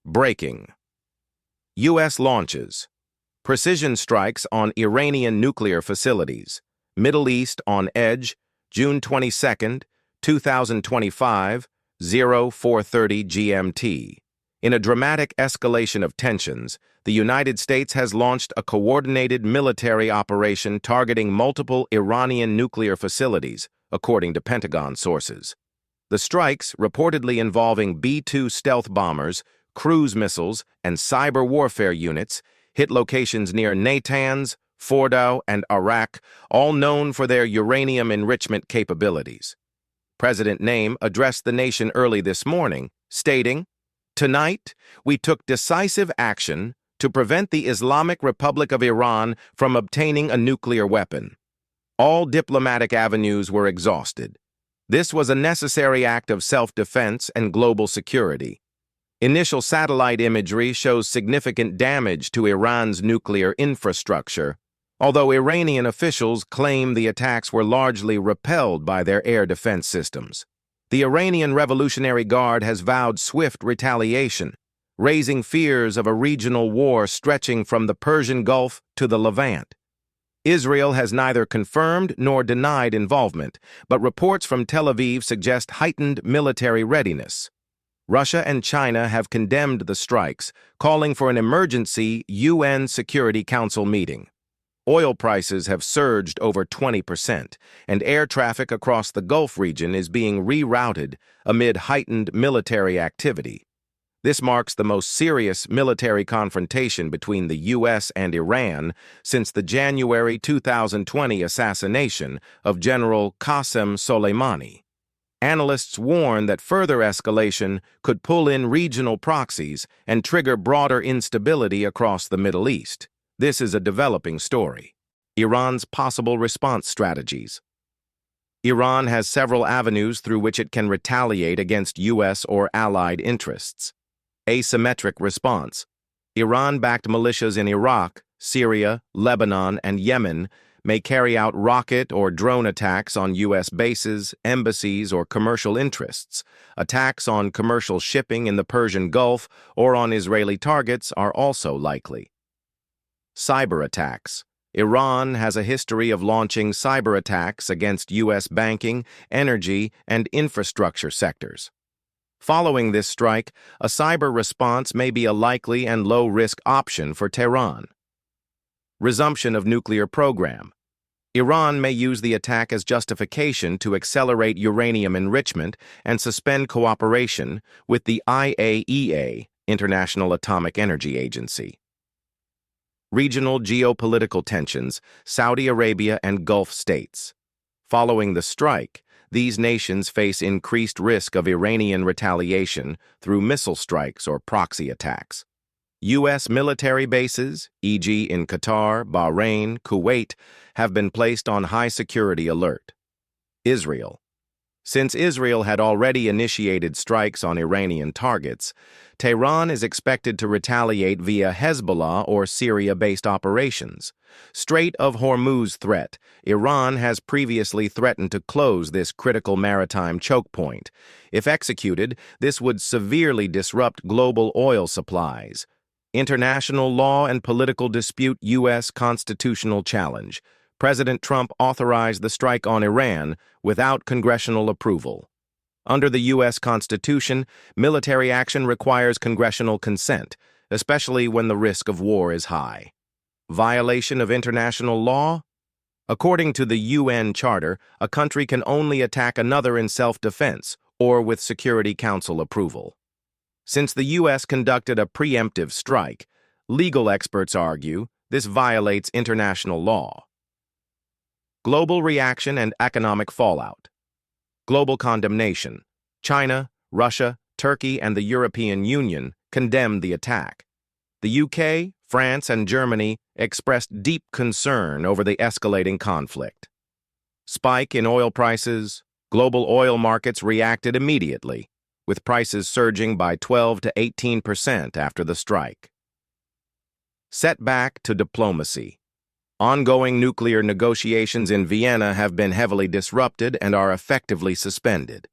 Breaking. U.S. launches. Precision strikes on Iranian nuclear facilities. Middle East on edge, June 22, 2025, 0430 GMT. In a dramatic escalation of tensions, the United States has launched a coordinated military operation targeting multiple Iranian nuclear facilities, according to Pentagon sources. The strikes, reportedly involving B-2 stealth bombers, cruise missiles, and cyber warfare units, hit locations near Natanz, Fordow, and Arak, all known for their uranium enrichment capabilities. President Naim addressed the nation early this morning, stating, "Tonight, we took decisive action to prevent the Islamic Republic of Iran from obtaining a nuclear weapon. All diplomatic avenues were exhausted. This was a necessary act of self-defense and global security. Initial satellite imagery shows significant damage to Iran's nuclear infrastructure, although Iranian officials claim the attacks were largely repelled by their air defense systems. The Iranian Revolutionary Guard has vowed swift retaliation, raising fears of a regional war stretching from the Persian Gulf to the Levant. Israel has neither confirmed nor denied involvement, but reports from Tel Aviv suggest heightened military readiness. Russia and China have condemned the strikes, calling for an emergency UN Security Council meeting. Oil prices have surged over 20%, and air traffic across the Gulf region is being rerouted amid heightened military activity. This marks the most serious military confrontation between the U.S. and Iran since the January 2020 assassination of General Qasem Soleimani. Analysts warn that further escalation could pull in regional proxies and trigger broader instability across the Middle East. This is a developing story. Iran's possible response strategies. Iran has several avenues through which it can retaliate against U.S. or allied interests. Asymmetric response. Iran-backed militias in Iraq, Syria, Lebanon, and Yemen may carry out rocket or drone attacks on U.S. bases, embassies, or commercial interests. Attacks on commercial shipping in the Persian Gulf or on Israeli targets are also likely. Cyber attacks. Iran has a history of launching cyber attacks against U.S. banking, energy, and infrastructure sectors. Following this strike, a cyber response may be a likely and low-risk option for Tehran. Resumption of nuclear program. Iran may use the attack as justification to accelerate uranium enrichment and suspend cooperation with the IAEA, International Atomic Energy Agency. Regional geopolitical tensions, Saudi Arabia and Gulf states. Following the strike, these nations face increased risk of Iranian retaliation through missile strikes or proxy attacks. U.S. military bases, e.g. in Qatar, Bahrain, Kuwait, have been placed on high security alert. Israel. Since Israel had already initiated strikes on Iranian targets, Tehran is expected to retaliate via Hezbollah or Syria-based operations. Strait of Hormuz threat. Iran has previously threatened to close this critical maritime choke point. If executed, this would severely disrupt global oil supplies. International law and political dispute. U.S. constitutional challenge. President Trump authorized the strike on Iran without congressional approval. Under the U.S. Constitution, military action requires congressional consent, especially when the risk of war is high. Violation of international law? According to the UN Charter, a country can only attack another in self-defense or with Security Council approval. Since the U.S. conducted a preemptive strike, legal experts argue this violates international law. Global reaction and economic fallout. Global condemnation. China, Russia, Turkey, and the European Union condemned the attack. The UK, France, and Germany expressed deep concern over the escalating conflict. Spike in oil prices. Global oil markets reacted immediately, with prices surging by 12 to 18% after the strike. Setback to diplomacy. Ongoing nuclear negotiations in Vienna have been heavily disrupted and are effectively suspended.